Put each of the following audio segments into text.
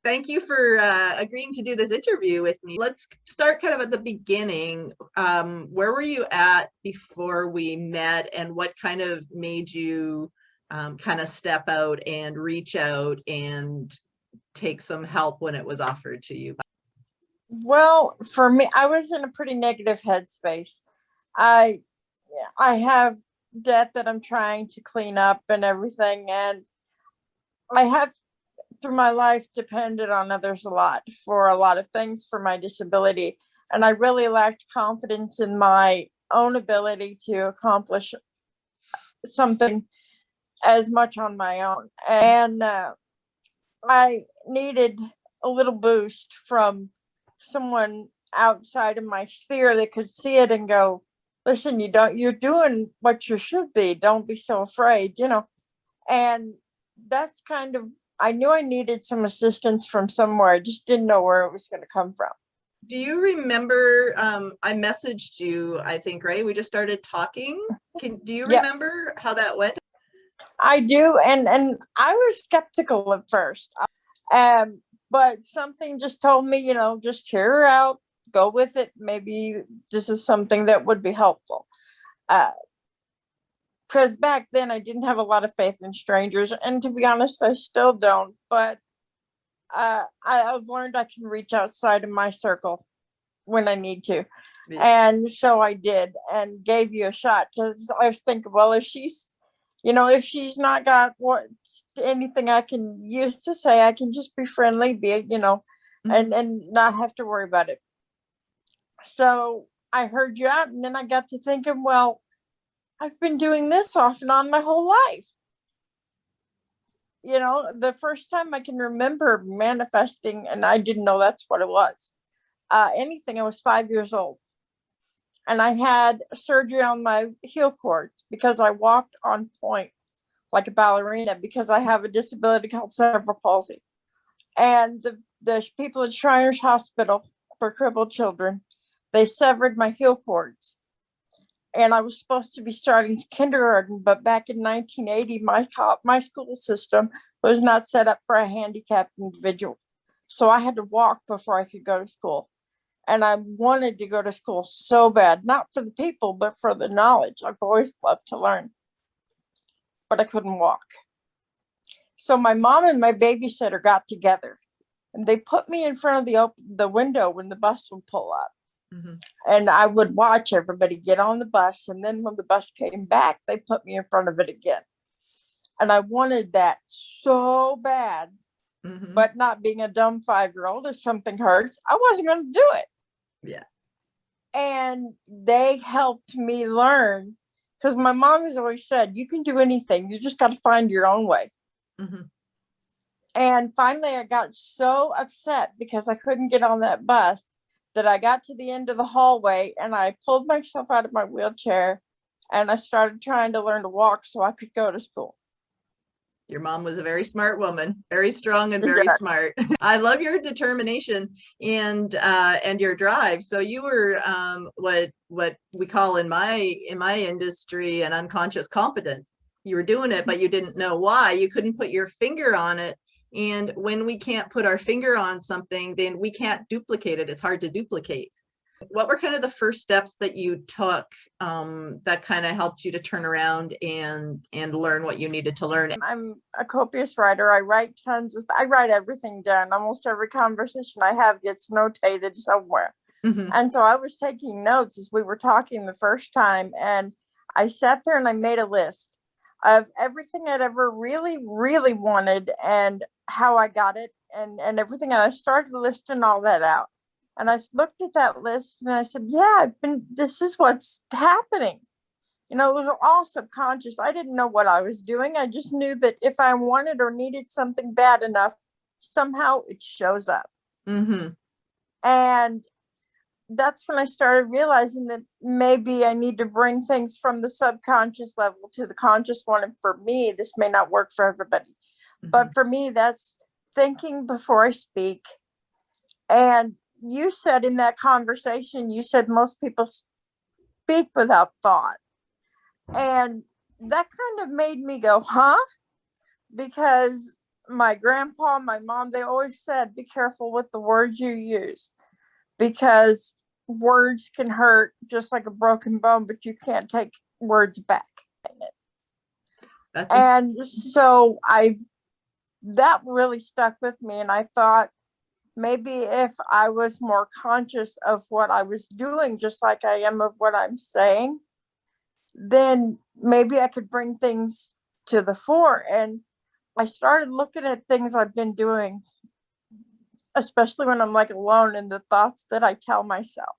Thank you for agreeing to do this interview with me. Let's start kind of at the beginning. Where were you at before we met, and what kind of made you kind of step out and reach out and take some help when it was offered to you? Well, for me, I was in a pretty negative headspace. I I have debt that I'm trying to clean up and everything, and I have through my life depended on others a lot for a lot of things for my disability, and I really lacked confidence in my own ability to accomplish something as much on my own. And I needed a little boost from someone outside of my sphere that could see it and go, listen, you're doing what you should be. Don't be so afraid. And that's kind of, I knew I needed some assistance from somewhere. I just didn't know where it was going to come from. Do you remember, I messaged you, I think, right? We just started talking. Do you Yep, remember how that went? I do. And I was skeptical at first. Um, but something just told me, just hear her out, go with it. Maybe this is something that would be helpful. Because back then I didn't have a lot of faith in strangers. And to be honest, I still don't. But I've learned I can reach outside of my circle when I need to. Yeah. And so I did and gave you a shot because I was thinking, well, if she's not got anything I can use to say, I can just be friendly, and not have to worry about it. So I heard you out, and then I got to thinking, well, I've been doing this off and on my whole life. The first time I can remember manifesting, and I didn't know that's what it was. Anything, I was 5 years old. And I had surgery on my heel cords because I walked on point like a ballerina because I have a disability called cerebral palsy. And the people at Shriners Hospital for crippled children, they severed my heel cords. And I was supposed to be starting kindergarten, but back in 1980, my school system was not set up for a handicapped individual. So I had to walk before I could go to school. And I wanted to go to school so bad, not for the people, but for the knowledge. I've always loved to learn, but I couldn't walk. So my mom and my babysitter got together, and they put me in front of the window when the bus would pull up. Mm-hmm. And I would watch everybody get on the bus. And then when the bus came back, they put me in front of it again. And I wanted that so bad. Mm-hmm. But not being a dumb 5-year-old, if something hurts, I wasn't going to do it. Yeah. And they helped me learn, because my mom has always said, you can do anything. You just got to find your own way. Mm-hmm. And finally, I got so upset because I couldn't get on that bus that I got to the end of the hallway and I pulled myself out of my wheelchair and I started trying to learn to walk so I could go to school. Your mom was a very smart woman, very strong and very smart. I love your determination and your drive. So you were what we call in my industry an unconscious competent. You were doing it, but you didn't know why. You couldn't put your finger on it. And when we can't put our finger on something, then we can't duplicate it. It's hard to duplicate. What were kind of the first steps that you took that kind of helped you to turn around and learn what you needed to learn? I'm a copious writer. I write I write everything down. Almost every conversation I have gets notated somewhere. Mm-hmm. And so I was taking notes as we were talking the first time. And I sat there and I made a list of everything I'd ever really, really wanted and how I got it and everything. And I started listing all that out. And I looked at that list and I said, yeah, this is what's happening. It was all subconscious. I didn't know what I was doing. I just knew that if I wanted or needed something bad enough, somehow it shows up. Mm-hmm. And that's when I started realizing that maybe I need to bring things from the subconscious level to the conscious one. And for me, this may not work for everybody. Mm-hmm. But for me, that's thinking before I speak. And you said in that conversation, you said most people speak without thought. And that kind of made me go, huh? Because my grandpa, my mom, they always said, be careful with the words you use, because words can hurt just like a broken bone, but you can't take words back. And so that really stuck with me. And I thought, maybe if I was more conscious of what I was doing, just like I am of what I'm saying, then maybe I could bring things to the fore. And I started looking at things I've been doing, especially when I'm like alone, and the thoughts that I tell myself.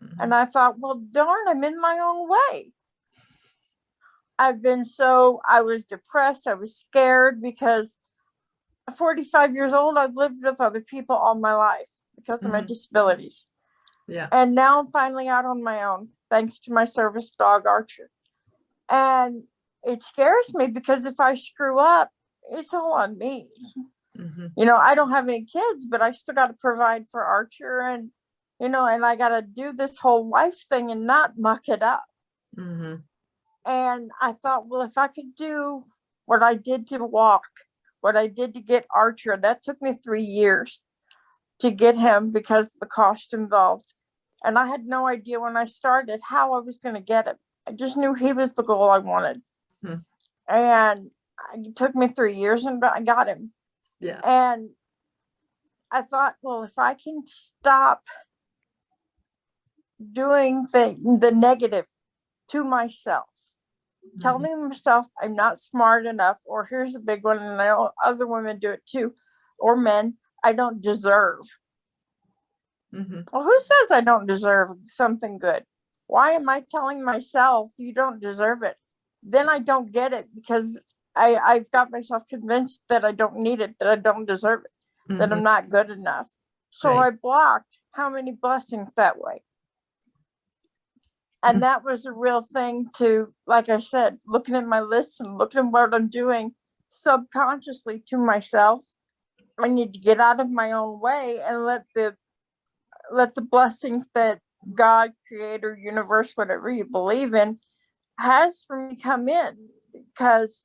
Mm-hmm. And I thought, well, darn, I'm in my own way. I was depressed. I was scared because at 45 years old, I've lived with other people all my life because of my disabilities. Yeah. And now I'm finally out on my own, thanks to my service dog, Archer. And it scares me because if I screw up, it's all on me. Mm-hmm. You know, I don't have any kids, but I still got to provide for Archer, and, you know, and I got to do this whole life thing and not muck it up. Mm-hmm. And I thought, well, if I could do what I did to walk, what I did to get Archer, that took me 3 years to get him because of the cost involved. And I had no idea when I started how I was going to get him. I just knew he was the goal I wanted. Hmm. And it took me 3 years, and I got him. Yeah. And I thought, well, if I can stop doing the negative to myself, telling myself I'm not smart enough, or here's a big one, and I know other women do it too, or men, I don't deserve. Mm-hmm. Well, who says I don't deserve something good? Why am I telling myself you don't deserve it? Then I don't get it, because I've got myself convinced that I don't need it, that I don't deserve it, that I'm not good enough. So right. I blocked how many blessings that way. And that was a real thing to, like I said, looking at my list and looking at what I'm doing subconsciously to myself. I need to get out of my own way and let the blessings that God, creator, universe, whatever you believe in, has for me come in. Because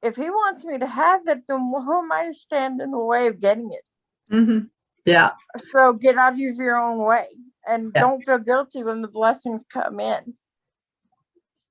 if he wants me to have it, then who am I to stand in the way of getting it? Mm-hmm. Yeah. So get out of your own way, and don't feel guilty when the blessings come in.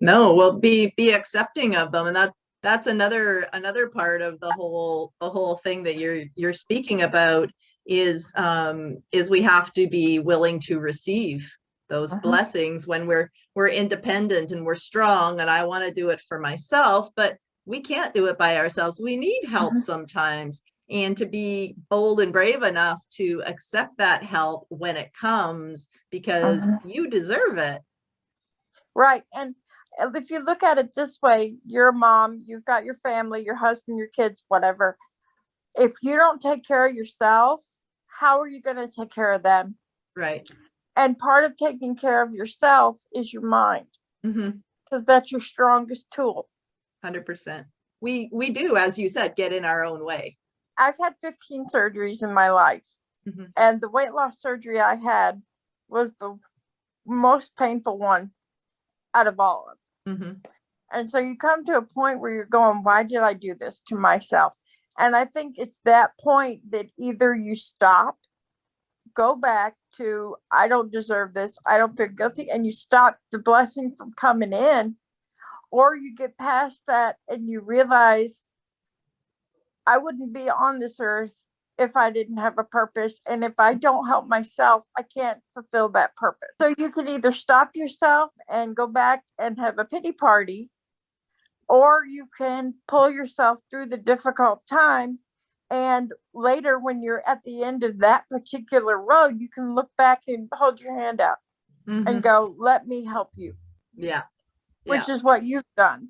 No, well, be accepting of them, and that's another part of the whole thing that you're speaking about is we have to be willing to receive those blessings when we're independent and we're strong, and I want to do it for myself, but we can't do it by ourselves. We need help sometimes, and to be bold and brave enough to accept that help when it comes, because you deserve it. Right. And if you look at it this way, you're a mom, you've got your family, your husband, your kids, whatever. If you don't take care of yourself, how are you going to take care of them? Right. And part of taking care of yourself is your mind, because that's your strongest tool. 100%. We do, as you said, get in our own way. I've had 15 surgeries in my life, and the weight loss surgery I had was the most painful one out of all of them. And so you come to a point where you're going, why did I do this to myself? And I think it's that point that either you stop, go back to, I don't deserve this, I don't feel guilty, and you stop the blessing from coming in, or you get past that and you realize, I wouldn't be on this earth if I didn't have a purpose. And if I don't help myself, I can't fulfill that purpose. So you can either stop yourself and go back and have a pity party, or you can pull yourself through the difficult time. And later, when you're at the end of that particular road, you can look back and hold your hand out and go, let me help you. Yeah. Which is what you've done.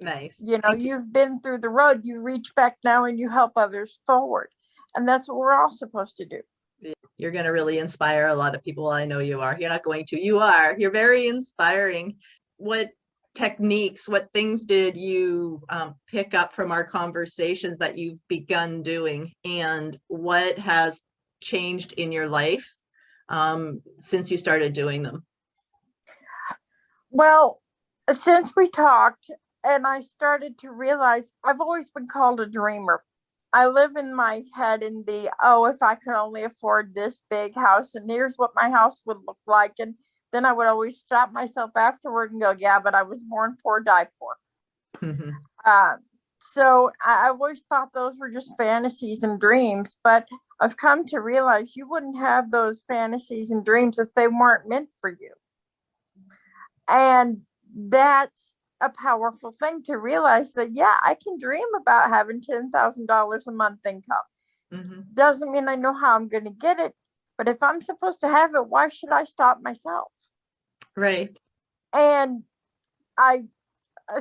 Nice. You know, you've been through the road, you reach back now and you help others forward. And that's what we're all supposed to do. You're going to really inspire a lot of people. I know you are. You're not going to. You are. You're very inspiring. What techniques, what things did you pick up from our conversations that you've begun doing? And what has changed in your life since you started doing them? Well, since we talked, and I started to realize I've always been called a dreamer. I live in my head in the, oh, if I could only afford this big house and here's what my house would look like. And then I would always stop myself afterward and go, yeah, but I was born poor, die poor. Mm-hmm. So I always thought those were just fantasies and dreams, but I've come to realize you wouldn't have those fantasies and dreams if they weren't meant for you. And that's a powerful thing to realize that, yeah, I can dream about having $10,000 a month income. Mm-hmm. Doesn't mean I know how I'm going to get it, but if I'm supposed to have it, why should I stop myself? Right. And I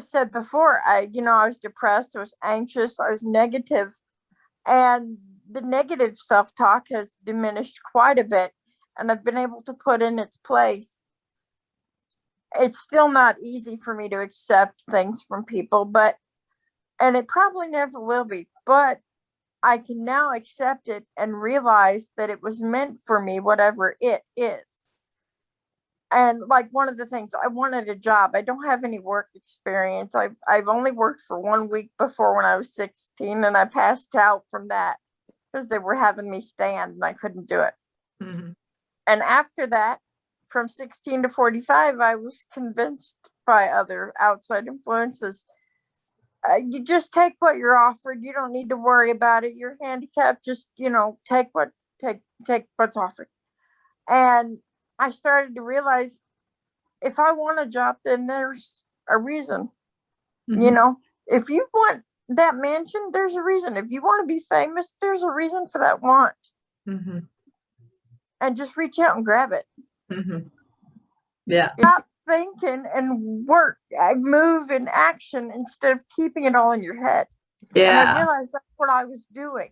said before, I was depressed, I was anxious, I was negative, and the negative self-talk has diminished quite a bit, and I've been able to put in its place. It's still not easy for me to accept things from people, and it probably never will be, but I can now accept it and realize that it was meant for me, whatever it is. And like one of the things, I wanted a job. I don't have any work experience. I've only worked for 1 week before when I was 16, and I passed out from that because they were having me stand and I couldn't do it. Mm-hmm. And after that, from 16 to 45, I was convinced by other outside influences. You just take what you're offered. You don't need to worry about it. You're handicapped. Just, take what's offered. And I started to realize if I want a job, then there's a reason. Mm-hmm. If you want that mansion, there's a reason. If you want to be famous, there's a reason for that want. Mm-hmm. And just reach out and grab it. Mm-hmm. Yeah. Stop thinking and work, move in action instead of keeping it all in your head. Yeah. And I realized that's what I was doing.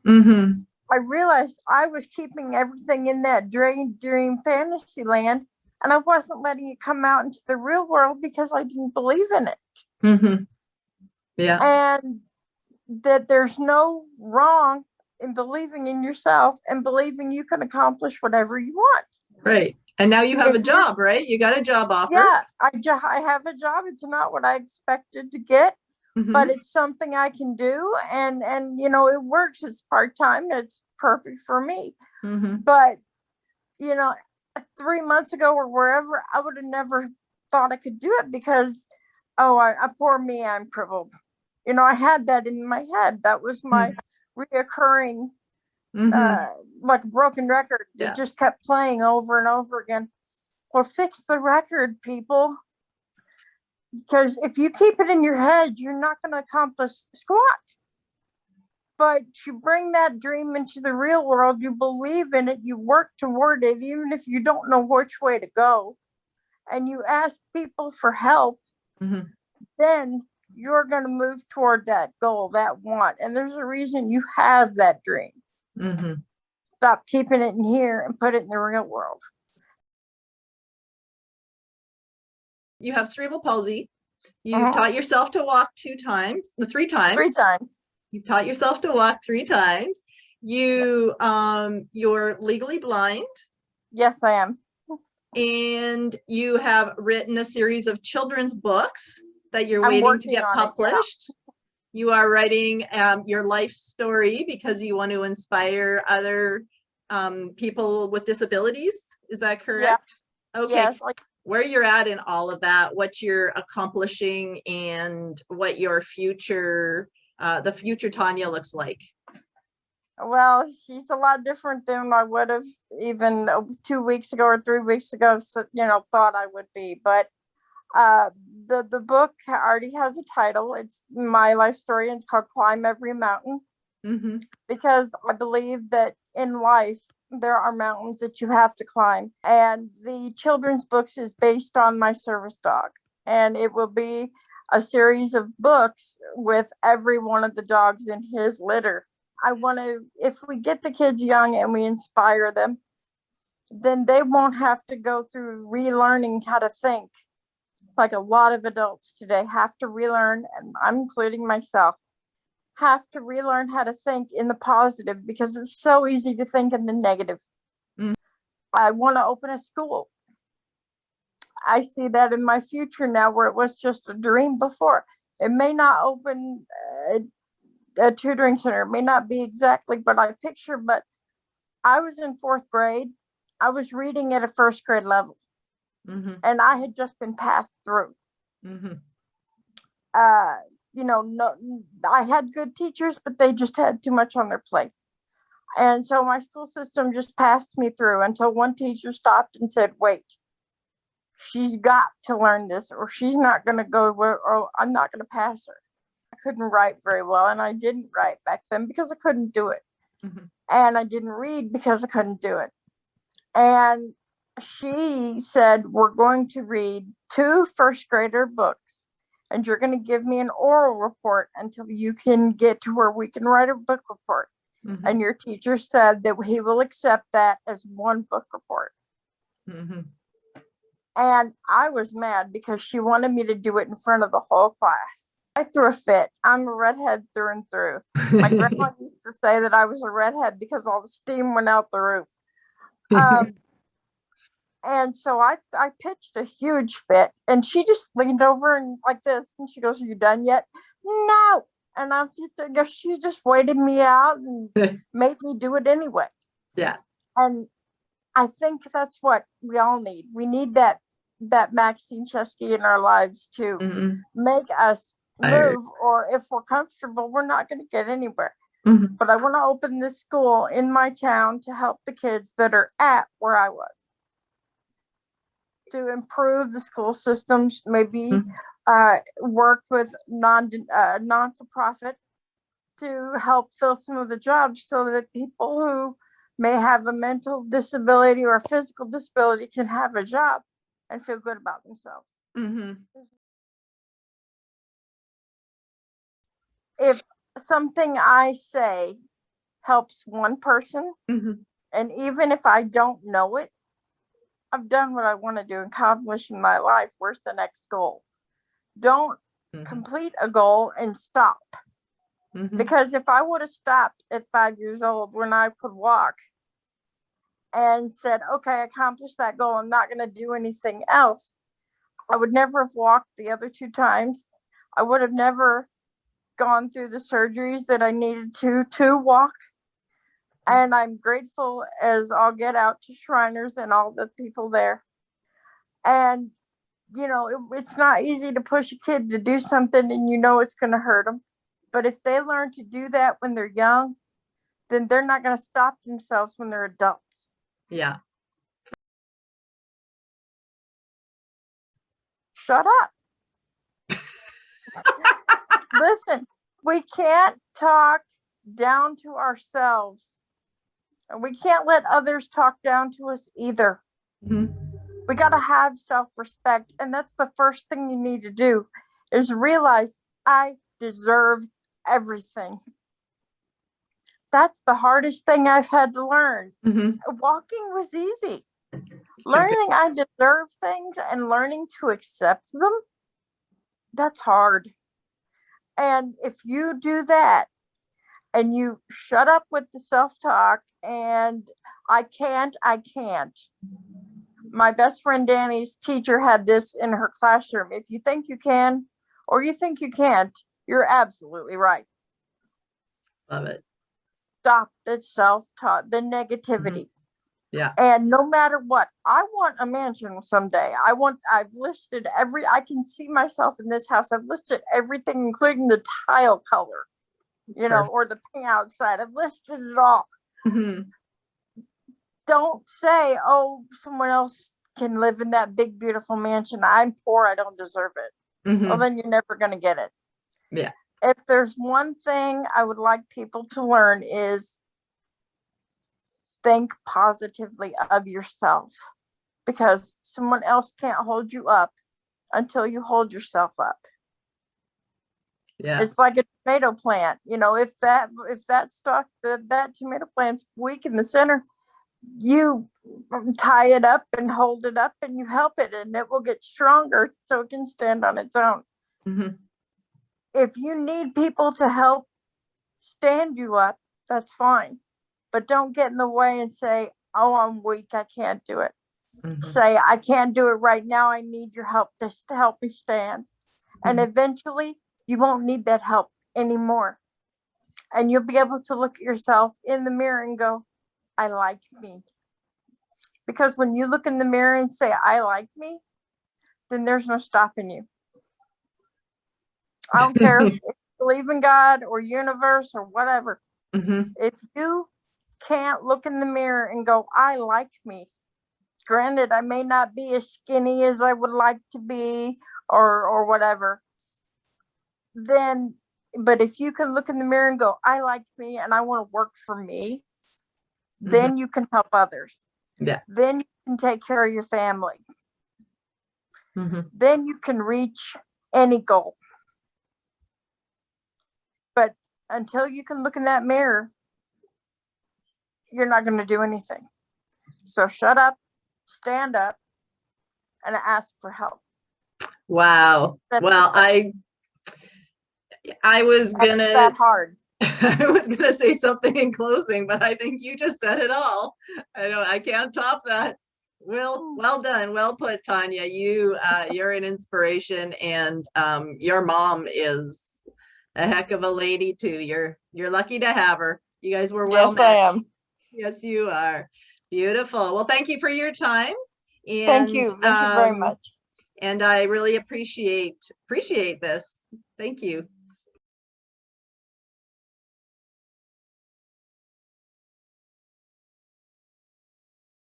Mm-hmm. I realized I was keeping everything in that dream fantasy land, and I wasn't letting it come out into the real world because I didn't believe in it. Mm-hmm. Yeah. And that there's no wrong in believing in yourself and believing you can accomplish whatever you want. Right. And now you have a job, right? You got a job offer. Yeah, I have a job. It's not what I expected to get. Mm-hmm. But it's something I can do, and it works. It's part-time. It's perfect for me. Mm-hmm. But 3 months ago or wherever, I would have never thought I could do it because, I poor me, I'm crippled. I had that in my head. That was my reoccurring, like a broken record that just kept playing over and over again. Well, fix the record, people. Because if you keep it in your head, you're not going to accomplish squat. But you bring that dream into the real world, you believe in it, you work toward it, even if you don't know which way to go, and you ask people for help, mm-hmm. then you're going to move toward that goal, that want. And there's a reason you have that dream. Mm-hmm. Stop keeping it in here and put it in the real world. You have cerebral palsy. You've taught yourself to walk 3 times. 3 times. You've taught yourself to walk 3 times. You're legally blind. Yes, I am. And you have written a series of children's books that you're waiting to get published. You are writing your life story because you want to inspire other people with disabilities. Is that correct? Yeah. Okay. Yes. Where you're at in all of that, what you're accomplishing, and what your future, the future Tonya looks like. Well, he's a lot different than I would have even 2 weeks ago or 3 weeks ago, thought I would be. But the book already has a title. It's my life story, and it's called Climb Every Mountain. Mm-hmm. Because I believe that in life, there are mountains that you have to climb. And the children's books is based on my service dog. And it will be a series of books with every one of the dogs in his litter. I want to, if we get the kids young and we inspire them, then they won't have to go through relearning how to think. Like a lot of adults today have to relearn, and I'm including myself, have to relearn how to think in the positive because it's so easy to think in the negative. Mm. I want to open a school. I see that in my future now where it was just a dream before. It may not open a tutoring center. It may not be exactly what I picture, but I was in 4th grade. I was reading at a 1st grade level, and I had just been passed through. No, I had good teachers, but they just had too much on their plate. And so my school system just passed me through until one teacher stopped and said, wait, she's got to learn this, or she's not going to go where, or I'm not going to pass her. I couldn't write very well, and I didn't write back then because I couldn't do it. And I didn't read because I couldn't do it. And she said, we're going to read 2 1st grader books, and you're going to give me an oral report until you can get to where we can write a book report. And your teacher said that he will accept that as 1 book report. And I was mad because she wanted me to do it in front of the whole class. I threw a fit. I'm a redhead through and through. My grandma used to say that I was a redhead because all the steam went out the roof. And so I pitched a huge fit, and she just leaned over and like this, and she goes, are you done yet? No. And I guess she just waited me out and made me do it anyway. Yeah. And I think that's what we all need. We need that Maxine Chesky in our lives to make us move, or if we're comfortable, we're not going to get anywhere. But I want to open this school in my town to help the kids that are at where I was, to improve the school systems, maybe work with non-for-profit to help fill some of the jobs so that people who may have a mental disability or a physical disability can have a job and feel good about themselves. If something I say helps one person, and even if I don't know it, I've done what I want to do and accomplish in my life. Where's the next goal? Don't complete a goal and stop. Because if I would have stopped at 5 years old when I could walk and said, okay, I accomplished that goal, I'm not going to do anything else, I would never have walked the other 2 times. I would have never gone through the surgeries that I needed to walk. And I'm grateful as I'll get out to Shriners and all the people there. And, it's not easy to push a kid to do something and it's going to hurt them. But if they learn to do that when they're young, then they're not going to stop themselves when they're adults. Yeah. Shut up. Listen, we can't talk down to ourselves, and we can't let others talk down to us either. We got to have self-respect, and that's the first thing you need to do, is realize I deserve everything. That's the hardest thing I've had to learn. Walking was easy. Learning I deserve things and learning to accept them, that's hard. And if you do that and you shut up with the self-talk and I can't. My best friend Danny's teacher had this in her classroom. If you think you can or you think you can't, you're absolutely right. Love it. Stop the self-talk, the negativity. Yeah. And no matter what, I want a mansion someday. I've listed I can see myself in this house. I've listed everything, including the tile color, or the paint outside. I've listed it all. Don't say, oh, someone else can live in that big, beautiful mansion. I'm poor. I don't deserve it. Well, then you're never going to get it. Yeah. If there's one thing I would like people to learn is think positively of yourself, because someone else can't hold you up until you hold yourself up. Yeah. It's like a tomato plant. If that stalk, that tomato plant's weak in the center, you tie it up and hold it up and you help it, and it will get stronger so it can stand on its own. If you need people to help stand you up, that's fine. But don't get in the way and say, oh, I'm weak, I can't do it. Say, I can't do it right now. I need your help to help me stand. And eventually you won't need that help anymore. And you'll be able to look at yourself in the mirror and go, I like me. Because when you look in the mirror and say, I like me, then there's no stopping you. I don't care if you believe in God or universe or whatever. If you can't look in the mirror and go, I like me. Granted, I may not be as skinny as I would like to be or whatever. Then, but if you can look in the mirror and go, I like me and I want to work for me, then you can help others. Yeah. Then you can take care of your family. Then you can reach any goal. But until you can look in that mirror, you're not going to do anything. So shut up, stand up, and ask for help. Wow. Well, I was gonna that hard. I was gonna say something in closing, but I think you just said it all. I can't top that. Well done. Well put, Tonya. You're an inspiration, and your mom is a heck of a lady too. You're lucky to have her. You guys were well met. Yes, I am. Yes, you are. Beautiful. Well, thank you for your time. And thank you very much. And I really appreciate this. Thank you.